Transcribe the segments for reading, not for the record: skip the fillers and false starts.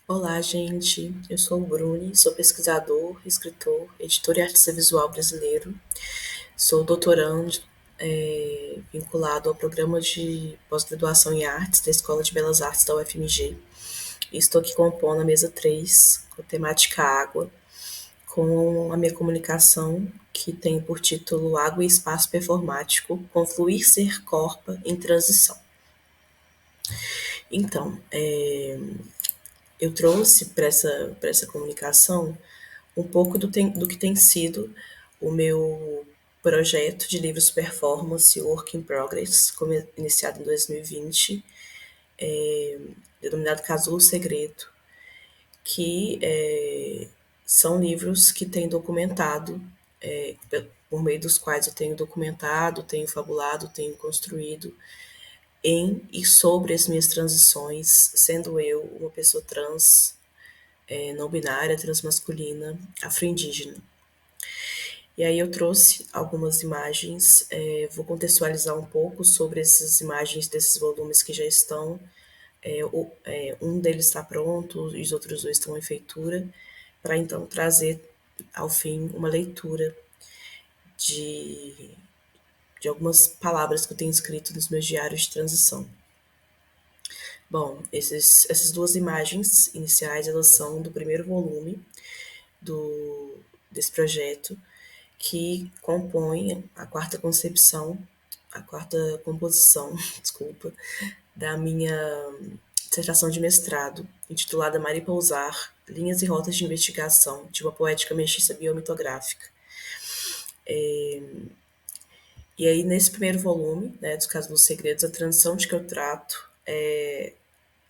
Olá, gente. Eu sou o Bruni, sou pesquisador, escritor, editor e artista visual brasileiro. Sou doutorando vinculado ao programa de pós-graduação em artes da Escola de Belas Artes da UFMG. E estou aqui compondo a mesa 3, com a temática água, com a minha comunicação, que tem por título Água e Espaço Performático, Confluir Ser Corpa em Transição. Então, eu trouxe para essa comunicação um pouco do que tem sido o meu projeto de livros performance Work in Progress, iniciado em 2020, denominado Casulo Segredo, que são livros que têm documentado, por meio dos quais eu tenho documentado, tenho fabulado, tenho construído em e sobre as minhas transições, sendo eu uma pessoa trans, não binária, transmasculina, afro-indígena. E aí eu trouxe algumas imagens, vou contextualizar um pouco sobre essas imagens desses volumes que já estão. Um deles está pronto e os outros dois estão em feitura, para então trazer ao fim uma leitura de, de algumas palavras que eu tenho escrito nos meus diários de transição. Bom, essas duas imagens iniciais, elas são do primeiro volume desse projeto, que compõe a quarta concepção, a quarta composição, desculpa, da minha dissertação de mestrado, intitulada Mari Pousar, Linhas e Rotas de Investigação de uma Poética Mestiça Biomitográfica. E aí, nesse primeiro volume, né, dos Casos dos Segredos, a transição de que eu trato é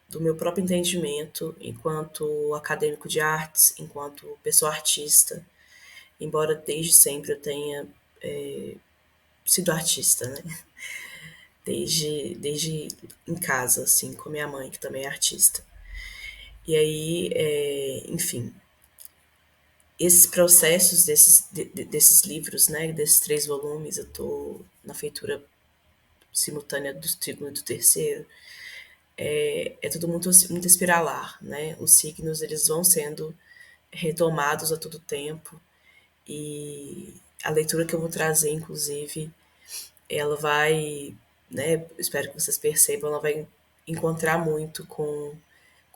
do meu próprio entendimento enquanto acadêmico de artes, enquanto pessoa artista, embora desde sempre eu tenha sido artista, né? Desde em casa, assim, com minha mãe, que também é artista. E aí, enfim, esses processos desses livros, né, desses 3 volumes, eu estou na feitura simultânea do segundo e do terceiro, é tudo muito espiralar, né? Os signos, eles vão sendo retomados a todo tempo e a leitura que eu vou trazer, inclusive, ela vai, né, espero que vocês percebam, ela vai encontrar muito com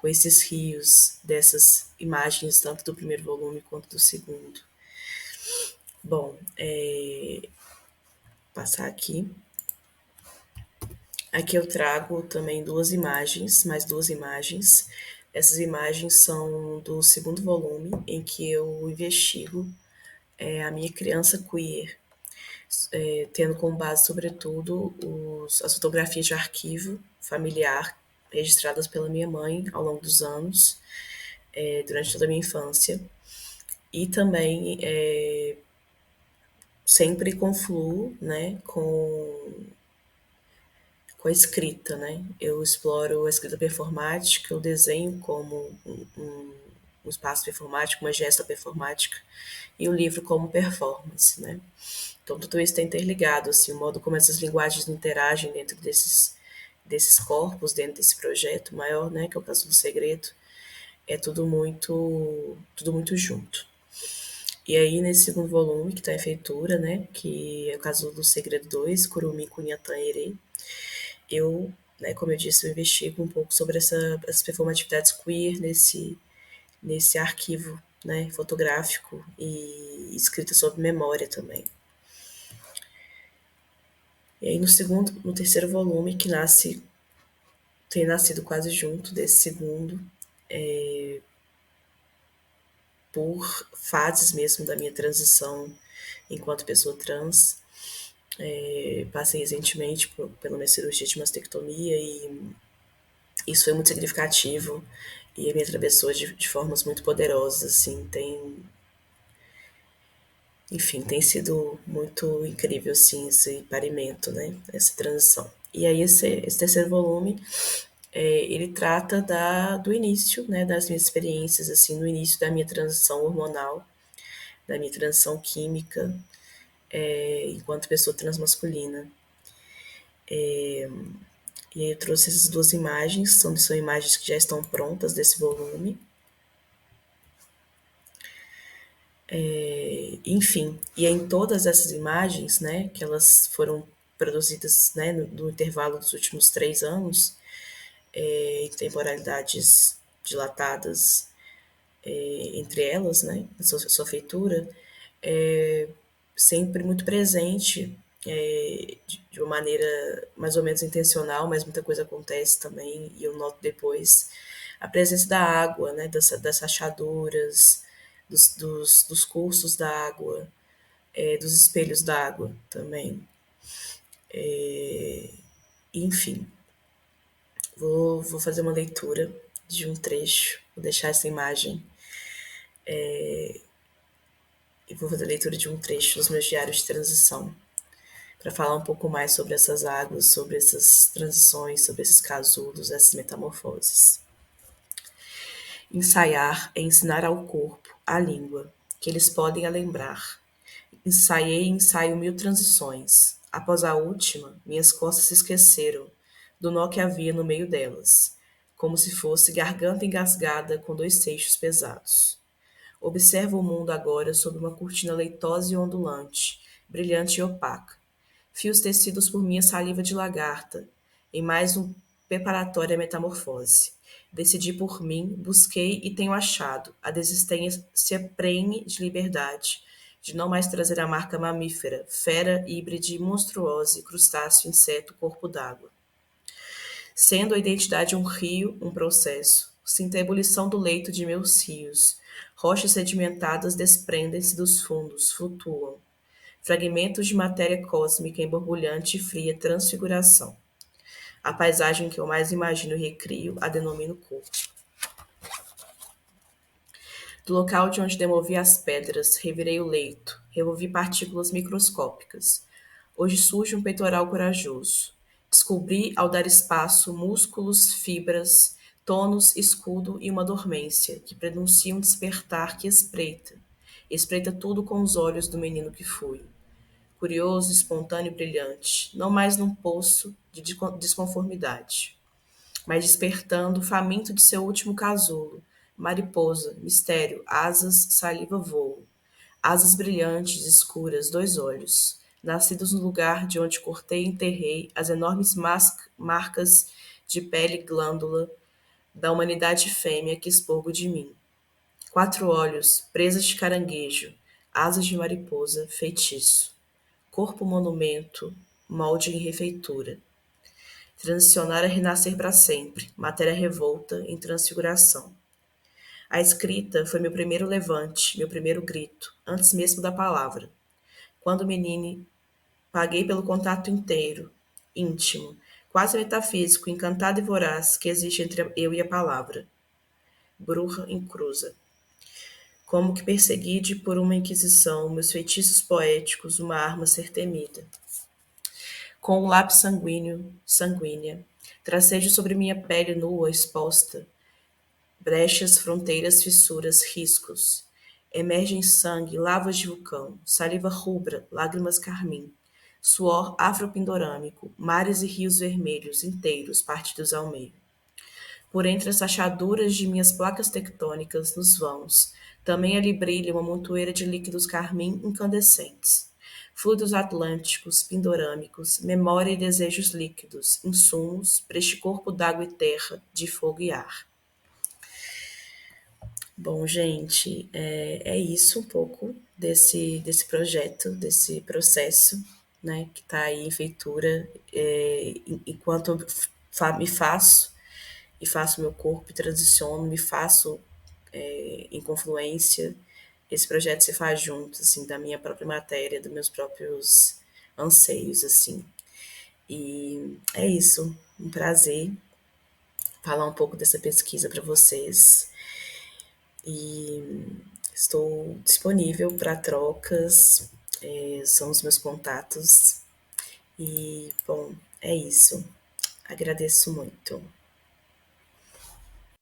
esses rios dessas imagens, tanto do primeiro volume quanto do segundo. Bom, passar aqui. Aqui eu trago também mais duas imagens. Essas imagens são do segundo volume, em que eu investigo a minha criança queer, tendo como base, sobretudo, as fotografias de arquivo familiar registradas pela minha mãe ao longo dos anos, durante toda a minha infância, e também sempre confluo, né, com a escrita, né? Eu exploro a escrita performática, o desenho como um espaço performático, uma gesta performática, e o livro como performance, né? Então, tudo isso está interligado, assim, o modo como essas linguagens interagem dentro desses corpos, dentro desse projeto maior, né, que é o caso do segredo, é tudo muito junto. E aí, nesse segundo volume, que está em feitura, né, que é o caso do Segredo 2, Curumi Cunhatã Herê, eu, né, como eu disse, eu investigo um pouco sobre essas performatividades queer nesse arquivo, né, fotográfico e escrita sobre memória também. E aí no terceiro volume, que tem nascido quase junto desse segundo, por fases mesmo da minha transição enquanto pessoa trans. Passei recentemente pela minha cirurgia de mastectomia e isso foi muito significativo e me atravessou de formas muito poderosas, assim, enfim, tem sido muito incrível, assim, esse parimento, né, essa transição. E aí esse terceiro volume, ele trata do início, né, das minhas experiências, assim, no início da minha transição hormonal, da minha transição química, enquanto pessoa transmasculina. E aí eu trouxe essas duas imagens, são imagens que já estão prontas desse volume, Enfim, e em todas essas imagens, né, que elas foram produzidas, né, no intervalo dos últimos 3 anos, em temporalidades dilatadas entre elas, né, sua feitura, é sempre muito presente, de uma maneira mais ou menos intencional, mas muita coisa acontece também, e eu noto depois a presença da água, né, das rachaduras, dos cursos da água, dos espelhos d'água também. Enfim, vou fazer uma leitura de um trecho, vou deixar essa imagem e vou fazer a leitura de um trecho dos meus diários de transição, para falar um pouco mais sobre essas águas, sobre essas transições, sobre esses casulos, essas metamorfoses. Ensaiar é ensinar ao corpo, à língua, que eles podem a lembrar. Ensaiei e ensaio 1000 transições. Após a última, minhas costas se esqueceram do nó que havia no meio delas, como se fosse garganta engasgada com 2 seixos pesados. Observo o mundo agora sob uma cortina leitosa e ondulante, brilhante e opaca. Fios tecidos por minha saliva de lagarta, em mais um preparatório à metamorfose. Decidi por mim, busquei e tenho achado. A desistência prenhe de liberdade, de não mais trazer a marca mamífera, fera, híbride, monstruosa, crustáceo, inseto, corpo d'água. Sendo a identidade um rio, um processo, sinto a ebulição do leito de meus rios. Rochas sedimentadas desprendem-se dos fundos, flutuam. Fragmentos de matéria cósmica em borbulhante e fria transfiguração. A paisagem que eu mais imagino e recrio a denomino corpo. Do local de onde demovi as pedras, revirei o leito, revolvi partículas microscópicas. Hoje surge um peitoral corajoso. Descobri, ao dar espaço, músculos, fibras, tônus, escudo e uma dormência, que prenuncia um despertar que espreita. Espreita tudo com os olhos do menino que fui. Curioso, espontâneo e brilhante, não mais num poço de desconformidade, mas despertando, faminto de seu último casulo, mariposa, mistério, asas, saliva, voo. Asas brilhantes, escuras, 2 olhos, nascidos no lugar de onde cortei e enterrei as enormes marcas de pele glândula da humanidade fêmea que expurgo de mim. 4 olhos, presas de caranguejo, asas de mariposa, feitiço. Corpo monumento, molde em refeitura. Transicionar é renascer para sempre, matéria revolta em transfiguração. A escrita foi meu primeiro levante, meu primeiro grito, antes mesmo da palavra. Quando menine, paguei pelo contato inteiro, íntimo, quase metafísico, encantado e voraz que existe entre eu e a palavra. Bruja incruza. Como que perseguide por uma inquisição, meus feitiços poéticos, uma arma ser temida. Com o lápis sanguínea, tracejo sobre minha pele nua exposta, brechas, fronteiras, fissuras, riscos. Emergem sangue, lavas de vulcão, saliva rubra, lágrimas carmim, suor afropindorâmico, mares e rios vermelhos inteiros partidos ao meio. Por entre as rachaduras de minhas placas tectônicas nos vãos, também ali brilha uma montoeira de líquidos carmim incandescentes. Fluidos atlânticos, pindorâmicos, memória e desejos líquidos, insumos para este corpo d'água e terra, de fogo e ar. Bom, gente, é isso um pouco desse projeto, desse processo, né, que está aí em feitura, enquanto eu me faço e faço meu corpo e transiciono, me faço em confluência, esse projeto se faz junto, assim, da minha própria matéria, dos meus próprios anseios, assim. E é isso, um prazer falar um pouco dessa pesquisa para vocês. E estou disponível para trocas, são os meus contatos. E, bom, é isso. Agradeço muito.